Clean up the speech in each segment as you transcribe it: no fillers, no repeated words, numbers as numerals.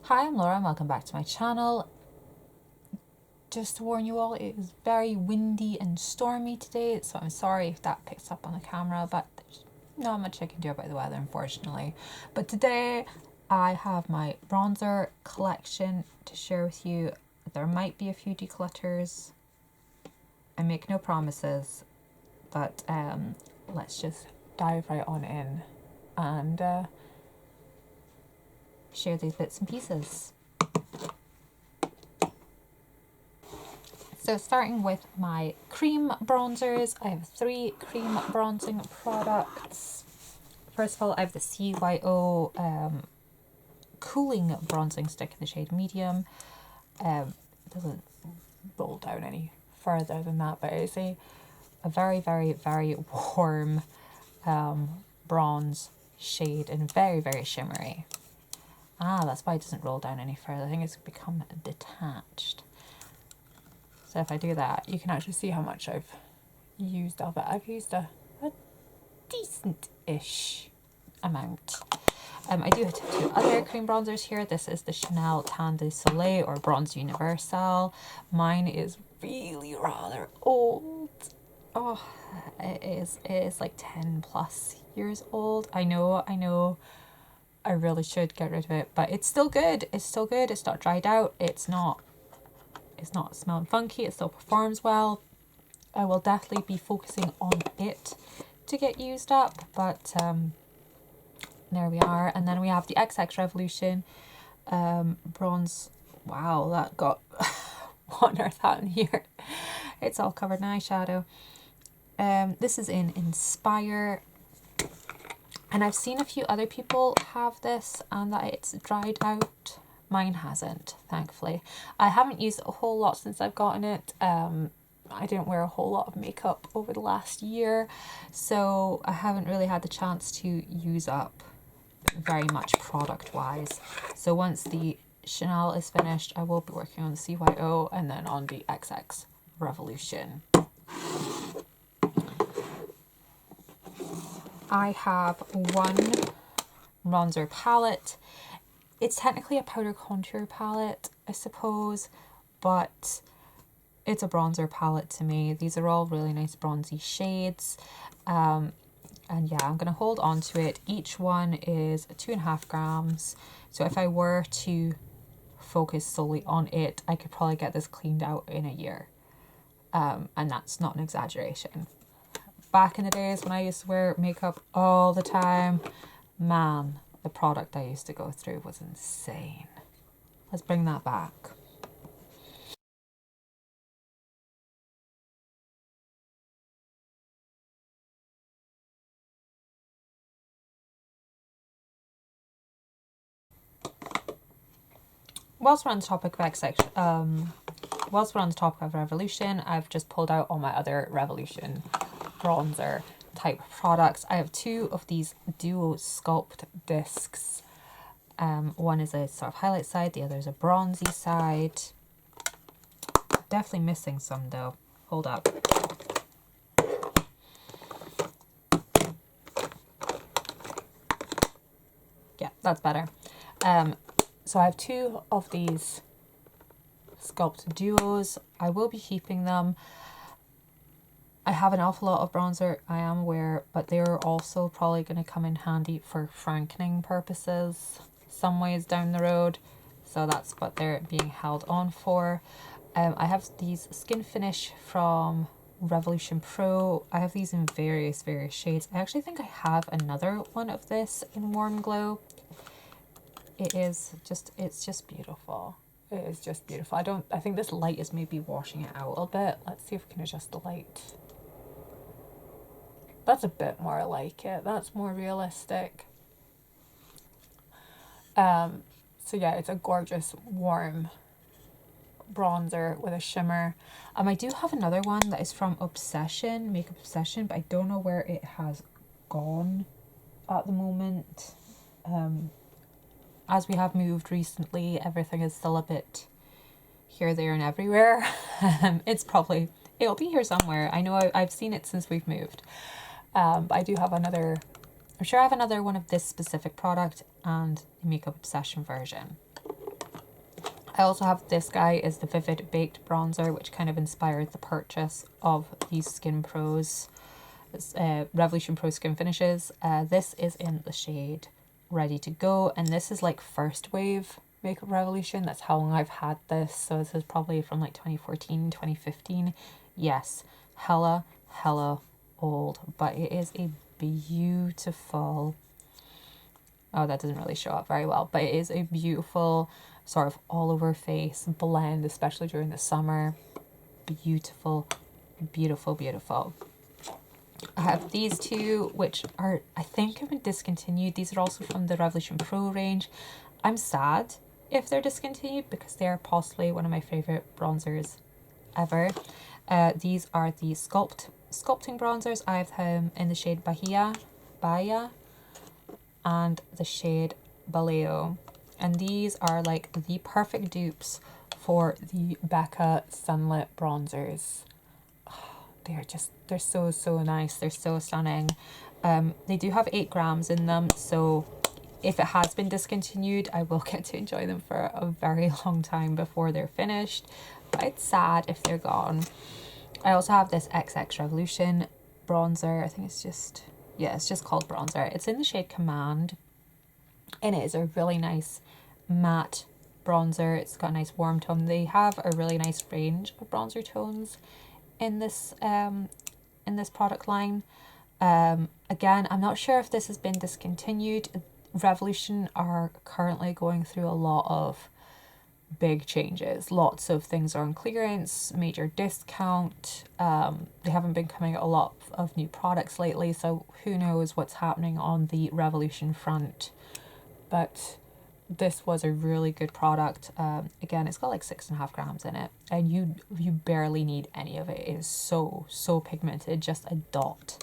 Hi, I'm Laura and welcome back to my channel. Just to warn you all, it is very windy and stormy today, so I'm sorry if that picks up on the camera, but there's not much I can do about the weather, unfortunately. But today I have my bronzer collection to share with you. There might be a few declutters. I make no promises, but let's just dive right on in and share these bits and pieces. So starting with my cream bronzers, I have 3 cream bronzing products. First of all, I have the CYO cooling bronzing stick in the shade medium. It doesn't roll down any further than that, but it's a very, very, very warm bronze shade and very, very shimmery. That's why it doesn't roll down any further. I think it's become detached. So if I do that, you can actually see how much I've used of it. I've used a decent-ish amount. I do have 2 other cream bronzers here. This is the Chanel Teint de Soleil or Bronze Universal. Mine is really rather old. Oh, it is like 10 plus years old. I know. I really should get rid of it, but it's still good. It's still good. It's not dried out. It's not smelling funky. It still performs well. I will definitely be focusing on it to get used up, but there we are. And then we have the XX Revolution bronze. Wow, that got what on earth happened here? It's all covered in eyeshadow. This is in Inspire, and I've seen a few other people have this and that it's dried out. Mine hasn't, thankfully. I haven't used it a whole lot since I've gotten it. I didn't wear a whole lot of makeup over the last year, so I haven't really had the chance to use up very much product wise. So once the Chanel is finished, I will be working on the CYO and then on the XX Revolution. I have one bronzer palette. It's technically a powder contour palette, I suppose, but it's a bronzer palette to me. These are all really nice bronzy shades. And yeah, I'm going to hold on to it. Each one is 2.5 grams. So if I were to focus solely on it, I could probably get this cleaned out in a year. And that's not an exaggeration. Back in the days when I used to wear makeup all the time, man, the product I used to go through was insane. Let's bring that back. Whilst we're on the topic of Revolution, I've just pulled out all my other Revolution bronzer type products. I have 2 of these Duo Sculpt discs. One is a sort of highlight side, the other is a bronzy side. Definitely missing some though. Hold up. Yeah, that's better. So I have 2 of these Sculpt Duos. I will be keeping them. I have an awful lot of bronzer, I am aware, but they're also probably going to come in handy for frankening purposes some ways down the road. So that's what they're being held on for. I have these Skin Finish from Revolution Pro. I have these in various shades. I actually think I have another one of this in Warm Glow. It's just beautiful. It is just beautiful. I think this light is maybe washing it out a bit. Let's see if we can adjust the light. That's a bit more like it. That's more realistic. So yeah, it's a gorgeous warm bronzer with a shimmer. I do have another one that is from Obsession, Makeup Obsession, but I don't know where it has gone at the moment. As we have moved recently, everything is still a bit here, there and everywhere. It'll be here somewhere. I know I've seen it since we've moved. But I do have another, I'm sure I have another one of this specific product and the Makeup Obsession version. I also have this guy is the Vivid Baked Bronzer, which kind of inspired the purchase of these Skin Pros, Revolution Pro Skin Finishes. This is in the shade Ready to Go, and this is like first wave Makeup Revolution. That's how long I've had this, so this is probably from like 2014, 2015. Yes, hella old, but it is a beautiful, oh, that doesn't really show up very well, but it is a beautiful sort of all over face blend, especially during the summer. Beautiful. I have these two, which are, I think, have been discontinued. These are also from the Revolution Pro range. I'm sad if they're discontinued because they are possibly one of my favorite bronzers ever. These are the sculpting bronzers. I have them in the shade Bahia and the shade Baleo, and these are like the perfect dupes for the Becca Sunlit bronzers. They're so nice. They're so stunning. They do have 8 grams in them, so if it has been discontinued, I will get to enjoy them for a very long time before they're finished, but it's sad if they're gone. I also have this XX Revolution bronzer. I think it's just called bronzer. It's in the shade Command, and it is a really nice matte bronzer. It's got a nice warm tone. They have a really nice range of bronzer tones in this product line. Again, I'm not sure if this has been discontinued. Revolution are currently going through a lot of big changes. Lots of things are on clearance, major discount. They haven't been coming out a lot of new products lately, so who knows what's happening on the Revolution front. But this was a really good product. Again, it's got like 6.5 grams in it, and you barely need any of it. It is so pigmented, just a dot,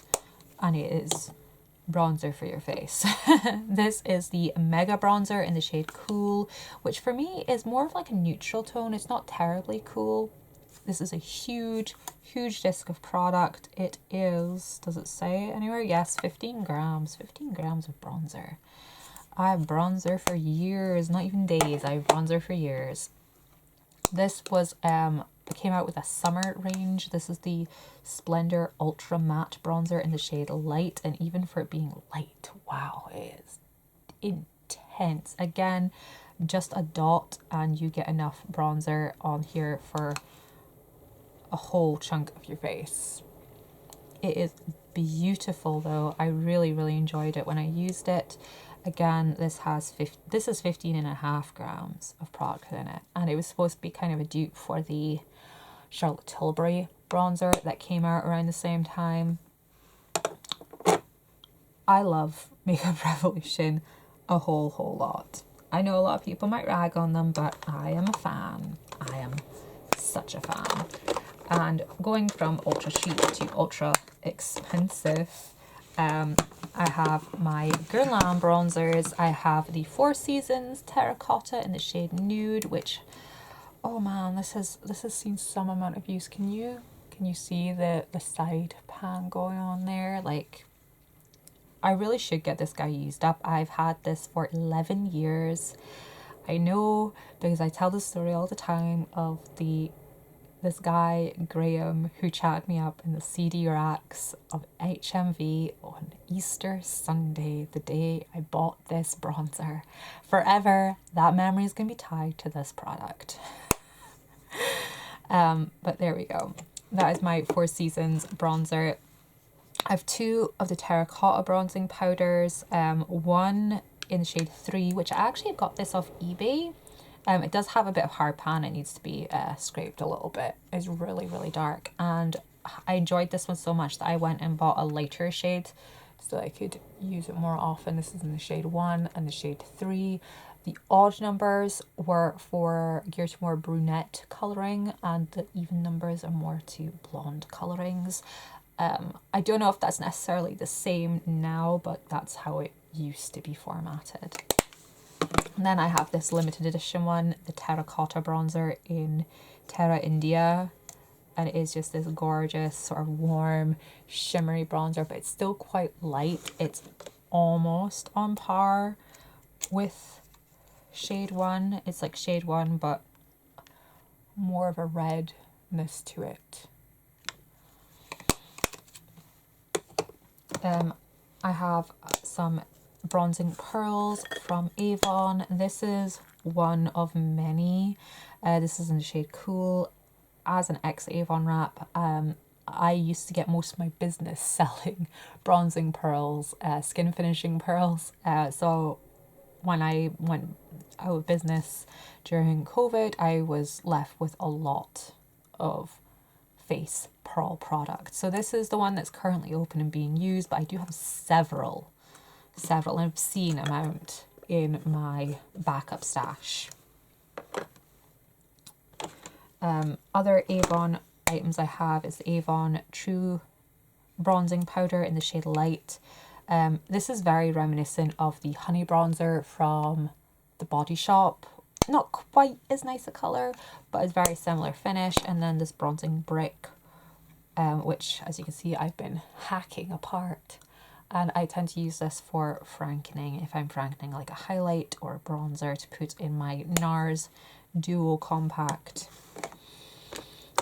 and it is bronzer for your face. This is the Mega Bronzer in the shade Cool, which for me is more of like a neutral tone. It's not terribly cool. This is a huge disc of product. It is, does it say anywhere? Yes, 15 grams of bronzer. I have bronzer for years, not even days. I have bronzer for years. This was it came out with a summer range. This is the Splendor Ultra Matte Bronzer in the shade Light, and even for it being light, wow, it is intense. Again, just a dot and you get enough bronzer on here for a whole chunk of your face. It is beautiful though. I really enjoyed it when I used it. Again, this is 15.5 grams of product in it, and it was supposed to be kind of a dupe for the Charlotte Tilbury bronzer that came out around the same time. I love Makeup Revolution a whole lot. I know a lot of people might rag on them, but I am a fan. I am such a fan. And going from ultra cheap to ultra expensive, I have my Guerlain bronzers. I have the Four Seasons Terracotta in the shade Nude, which, oh man, this has seen some amount of use. Can you see the side pan going on there? Like, I really should get this guy used up. I've had this for 11 years. I know, because I tell this story all the time of this guy, Graham, who chatted me up in the CD racks of HMV on Easter Sunday, the day I bought this bronzer. Forever, that memory is going to be tied to this product. But there we go. That is my Four Seasons bronzer. I have 2 of the Terracotta bronzing powders. One in the shade 3, which I actually got this off eBay. It does have a bit of hard pan. It needs to be scraped a little bit. It's really dark, and I enjoyed this one so much that I went and bought a lighter shade so I could use it more often. This is in the shade 1 and the shade 3. The odd numbers were geared to more brunette colouring, and the even numbers are more to blonde colourings. I don't know if that's necessarily the same now, but that's how it used to be formatted. And then I have this limited edition one, the Terracotta bronzer in Terra India, and it is just this gorgeous sort of warm shimmery bronzer, but it's still quite light. It's almost on par with shade 1. It's like shade 1 but more of a redness to it. I have some bronzing pearls from Avon. This is one of many. This is in the shade Cool. As an ex-Avon rep, I used to get most of my business selling bronzing pearls, skin finishing pearls. So when I went out of business during COVID, I was left with a lot of face pearl products. So this is the one that's currently open and being used, but I do have several obscene amount in my backup stash. Other Avon items I have is the Avon True Bronzing Powder in the shade Light. This is very reminiscent of the Honey Bronzer from the Body Shop. Not quite as nice a colour, but it's very similar finish. And then this Bronzing Brick, which, as you can see, I've been hacking apart. And I tend to use this for frankening, if I'm frankening like a highlight or a bronzer, to put in my NARS Duo Compact.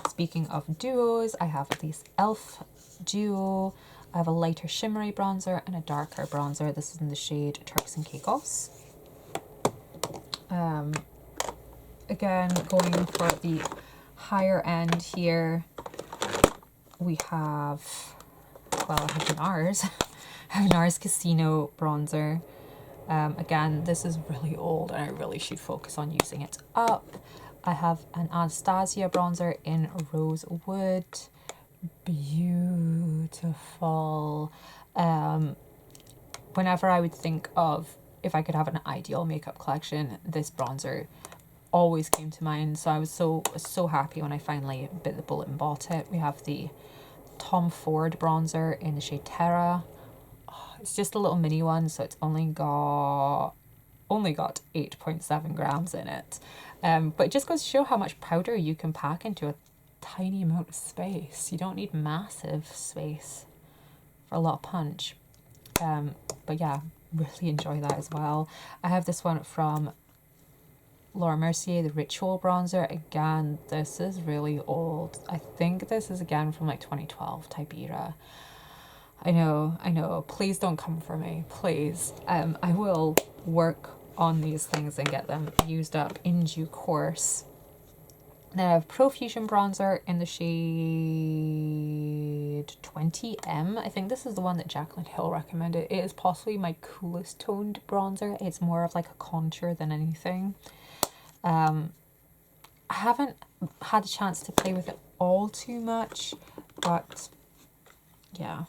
Speaking of duos, I have this e.l.f. duo. I have a lighter shimmery bronzer and a darker bronzer. This is in the shade Turks and Caicos. Again, going for the higher end here, we have, well, I have NARS. I have NARS Casino bronzer. Again, this is really old and I really should focus on using it up. I have an Anastasia bronzer in Rosewood. Beautiful. Whenever I would think of if I could have an ideal makeup collection, this bronzer always came to mind. So I was so happy when I finally bit the bullet and bought it. We have the Tom Ford bronzer in the shade Terra. Oh, it's just a little mini one, so it's only got 8.7 grams in it. But it just goes to show how much powder you can pack into a tiny amount of space. You don't need massive space for a lot of punch. But yeah, really enjoy that as well. I have this one from Laura Mercier, the Ritual bronzer. Again, this is really old. I think this is again from like 2012 type era. I know. Please don't come for me, please. I will work on these things and get them used up in due course. Then I have Profusion bronzer in the shade 20M. I think this is the one that Jaclyn Hill recommended. It is possibly my coolest toned bronzer. It's more of like a contour than anything. I haven't had a chance to play with it all too much, but yeah.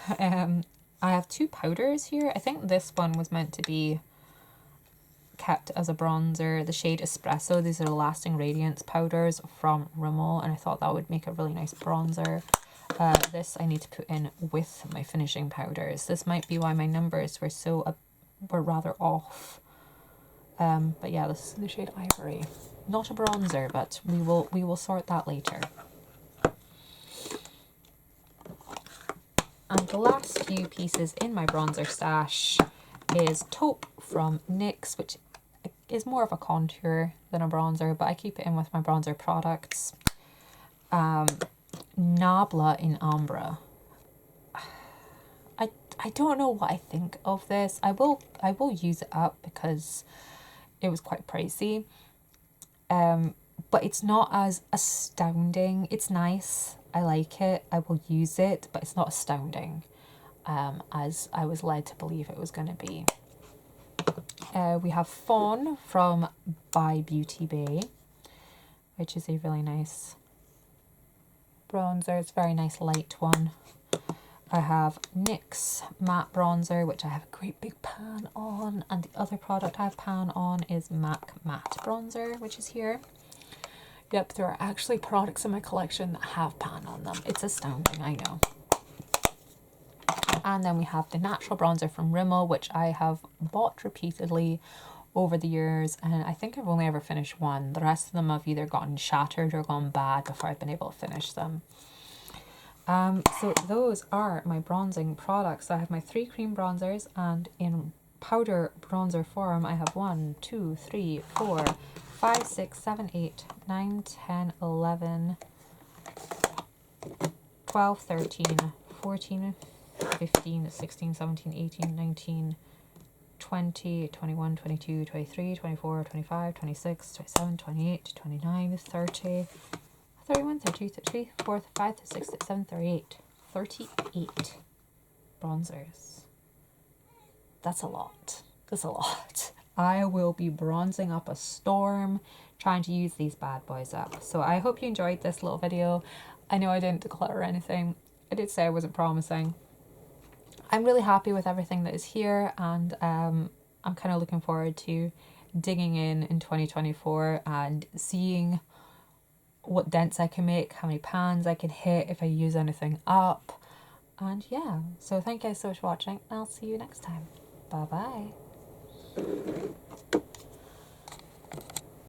I have two powders here. I think this one was meant to be kept as a bronzer, the shade Espresso. These are Lasting Radiance powders from Rimmel, and I thought that would make a really nice bronzer. This I need to put in with my finishing powders. This might be why my numbers were rather off. But yeah, this is the shade Ivory. Not a bronzer, but we will sort that later. And the last few pieces in my bronzer stash is Taupe from NYX, which is more of a contour than a bronzer, but I keep it in with my bronzer products. Nabla in Ambra. I don't know what I think of this. I will use it up because it was quite pricey. But it's not as astounding. It's nice. I like it. I will use it, but it's not astounding as I was led to believe it was going to be. We have Fawn from By Beauty Bay, which is a really nice bronzer. It's a very nice light one. I have NYX matte bronzer, which I have a great big pan on, and the other product I have pan on is MAC matte bronzer, which is here. Yep, there are actually products in my collection that have pan on them. It's astounding, I know. And then we have the natural bronzer from Rimmel, which I have bought repeatedly over the years, and I think I've only ever finished one. The rest of them have either gotten shattered or gone bad before I've been able to finish them. So those are my bronzing products. I have my 3 cream bronzers, and in powder bronzer form, I have 1, 2, 3, 4, 5, 6, 7, 8, 9, 10, 11, 12, 13, 14, 15, 16, 17, 18, 19, 20, 21, 22, 23, 24, 25, 26, 27, 28, 29, 30, 31, 32, 33, 34, 35, 36, 37, 38. 38 bronzers. That's a lot. That's a lot. I will be bronzing up a storm trying to use these bad boys up. So I hope you enjoyed this little video. I know I didn't declutter anything. I did say I wasn't promising. I'm really happy with everything that is here, and I'm kind of looking forward to digging in 2024 and seeing what dents I can make, how many pans I can hit, if I use anything up. And yeah, so thank you guys so much for watching, and I'll see you next time. Bye bye.